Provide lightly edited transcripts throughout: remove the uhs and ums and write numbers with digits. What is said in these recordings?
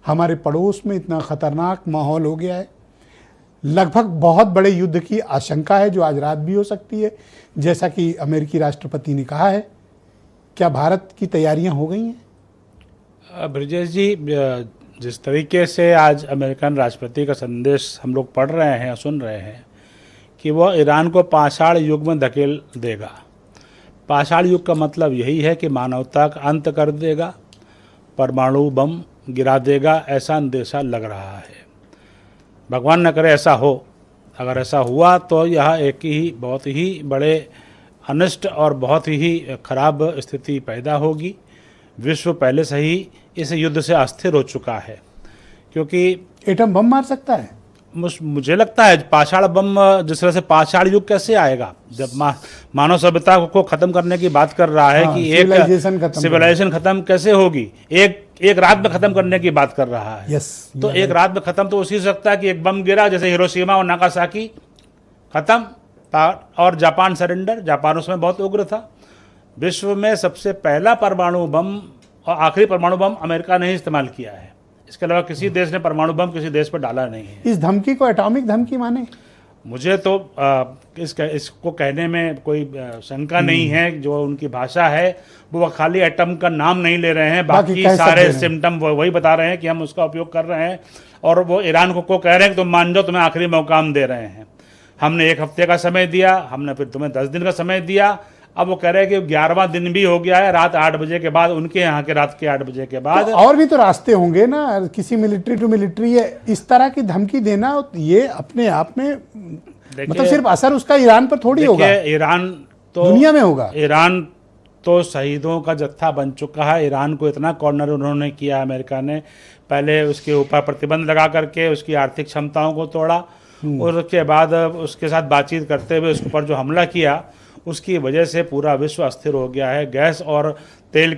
हमारे पड़ोस में इतना खतरनाक माहौल हो गया है, लगभग बहुत बड़े युद्ध की आशंका है जो आज रात भी हो सकती है, जैसा कि अमेरिकी राष्ट्रपति ने कहा है। क्या भारत की तैयारियां हो गई हैं? ब्रिजेश जी, जिस तरीके से आज अमेरिकन राष्ट्रपति का संदेश हम लोग पढ़ रहे हैं, सुन रहे हैं कि वह ईरान को पाषाण युग में धकेल देगा। पाषाण युग का मतलब यही है कि मानवता का अंत कर देगा, परमाणु बम गिरा देगा, ऐसा अंदेशा लग रहा है। भगवान न करे ऐसा हो। अगर ऐसा हुआ तो यह एक ही बहुत ही बड़े अनिष्ट और बहुत ही खराब स्थिति पैदा होगी। विश्व पहले से ही इस युद्ध से अस्थिर हो चुका है, क्योंकि एटम बम मार सकता है। मुझे लगता है पाषाण बम, जिस तरह से पाषाण युग कैसे आएगा जब मानव सभ्यता को खत्म करने की बात कर रहा है, कि एक सिविलाइजेशन खत्म कैसे होगी, एक रात में खत्म करने की बात कर रहा है। तो एक रात में खत्म तो उसी सकता है कि एक बम गिरा, जैसे हिरोशिमा और नागासाकी खत्म, और जापान सरेंडर। जापान उसमें बहुत उग्र था। विश्व में सबसे पहला परमाणु बम और आखिरी परमाणु बम अमेरिका ने ही इस्तेमाल किया है। इसके अलावा किसी देश ने परमाणु बम किसी देश पर डाला नहीं है। इस धमकी को एटॉमिक धमकी माने? मुझे तो इसको कहने में कोई शंका नहीं है। जो उनकी भाषा है वो खाली एटम का नाम नहीं ले रहे हैं, बाकी सारे सिम्टम वही बता रहे हैं कि हम उसका उपयोग कर रहे हैं। और वो ईरान को कह रहे हैं कि तुम मान जाओ, तुम्हें आखिरी मौका हम दे रहे हैं। हमने 1 हफ्ते का समय दिया, हमने फिर तुम्हें 10 दिन का समय दिया। अब वो कह रहे हैं कि 11वां दिन भी हो गया है, रात 8 बजे के बाद, उनके यहाँ के रात के 8 बजे के बाद। तो और भी तो रास्ते होंगे ना, किसी मिलिट्री टू मिलिट्री है। इस तरह की धमकी देना ये अपने आप में मतलब सिर्फ असर उसका ईरान पर थोड़ी होगा, ईरान तो दुनिया में होगा। ईरान तो शहीदों का जत्था बन चुका है। ईरान को इतना कॉर्नर उन्होंने किया अमेरिका ने, पहले उसके ऊपर प्रतिबंध लगा करके उसकी आर्थिक क्षमताओं को तोड़ा, और उसके बाद उसके साथ बातचीत करते हुए उसके ऊपर जो हमला किया, उसकी वजह से पूरा विश्व अस्थिर हो गया है। गैस और तेल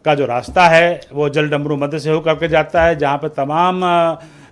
का जो रास्ता है वो जलडमरू मध्य से होकर के जाता है, जहाँ पे तमाम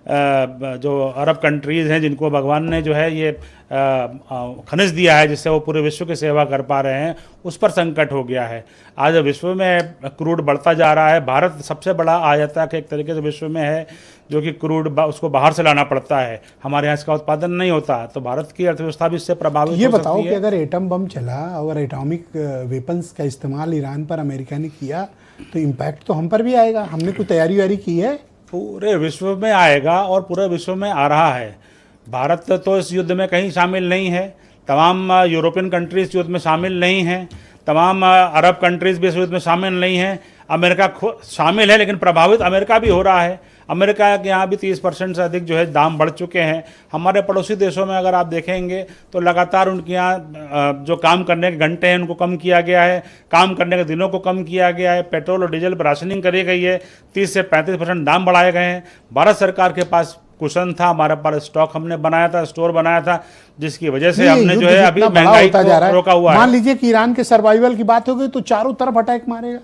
जो अरब कंट्रीज़ हैं जिनको भगवान ने जो है ये खनिज दिया है, जिससे वो पूरे विश्व की सेवा कर पा रहे हैं, उस पर संकट हो गया है। आज विश्व में क्रूड बढ़ता जा रहा है। भारत सबसे बड़ा आयातक एक तरीके से विश्व में है, जो कि क्रूड उसको बाहर से लाना पड़ता है। हमारे यहाँ इसका उत्पादन नहीं होता, तो भारत की अर्थव्यवस्था भी इससे प्रभावित हो सकती है। ये बताओ कि अगर एटम बम चला और एटॉमिक वेपन्स का इस्तेमाल ईरान पर अमेरिका ने किया, तो इम्पैक्ट तो हम पर भी आएगा। हमने कोई तैयारी वारी की है? पूरे विश्व में आएगा, और पूरे विश्व में आ रहा है। भारत तो इस युद्ध में कहीं शामिल नहीं है, तमाम यूरोपियन कंट्रीज इस युद्ध में शामिल नहीं हैं, तमाम अरब कंट्रीज भी इस युद्ध में शामिल नहीं हैं। अमेरिका शामिल है, लेकिन प्रभावित अमेरिका भी हो रहा है। अमेरिका के यहाँ भी 30% से अधिक जो है दाम बढ़ चुके हैं। हमारे पड़ोसी देशों में अगर आप देखेंगे तो लगातार उनके यहाँ जो काम करने के घंटे हैं उनको कम किया गया है, काम करने के दिनों को कम किया गया है, पेट्रोल और डीजल पर राशनिंग करी गई है, 30 से 35% दाम बढ़ाए गए हैं। भारत सरकार के पास कुशन था, हमारे पास स्टॉक हमने बनाया था, स्टोर बनाया था, जिसकी वजह से हमने जो है अभी महंगाई को रोका हुआ है। मान लीजिए कि ईरान के सर्वाइवल की बात हो गई तो चारों तरफ अटैक मारेगा,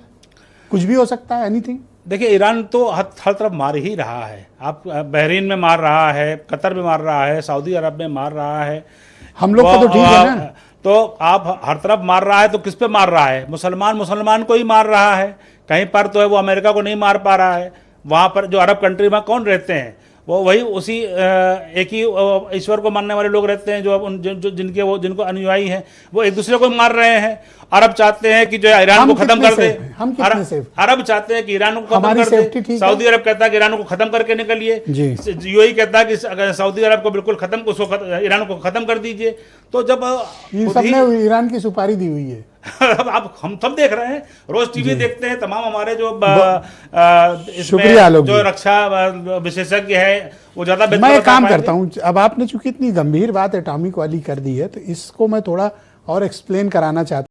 कुछ भी हो सकता है, एनीथिंग। देखिए, ईरान तो हर तरफ मार ही रहा है। आप बहरीन में मार रहा है, कतर में मार रहा है, सऊदी अरब में मार रहा है। हम लोग का तो ठीक है ना। तो आप हर तरफ मार रहा है, तो किस पे मार रहा है? मुसलमान को ही मार रहा है। कहीं पर तो है वो अमेरिका को नहीं मार पा रहा है। वहाँ पर जो अरब कंट्री में कौन रहते हैं, वो वही उसी एक ही ईश्वर को मानने वाले लोग रहते हैं, जो जिनको अनुयायी हैं, वो एक दूसरे को मार रहे हैं। अरब चाहते हैं कि जो ईरान को खत्म कर दे। अरब चाहते हैं कि ईरान को खत्म कर दे। सऊदी अरब कहता है कि ईरान को खत्म करके निकलिए। यूएई कहता है कि सऊदी अरब को बिल्कुल खत्म, उसको ईरान को खत्म कर दीजिए। तो जब सबने ईरान की सुपारी दी हुई है। अब हम सब देख रहे हैं, रोज टीवी देखते हैं। तमाम हमारे जो इसमें जो रक्षा विशेषज्ञ है वो ज्यादा मैं एक काम करता हूँ। अब आपने चूंकि इतनी गंभीर बात एटॉमिक वाली कर दी है, तो इसको मैं थोड़ा और एक्सप्लेन कराना चाहता हूँ।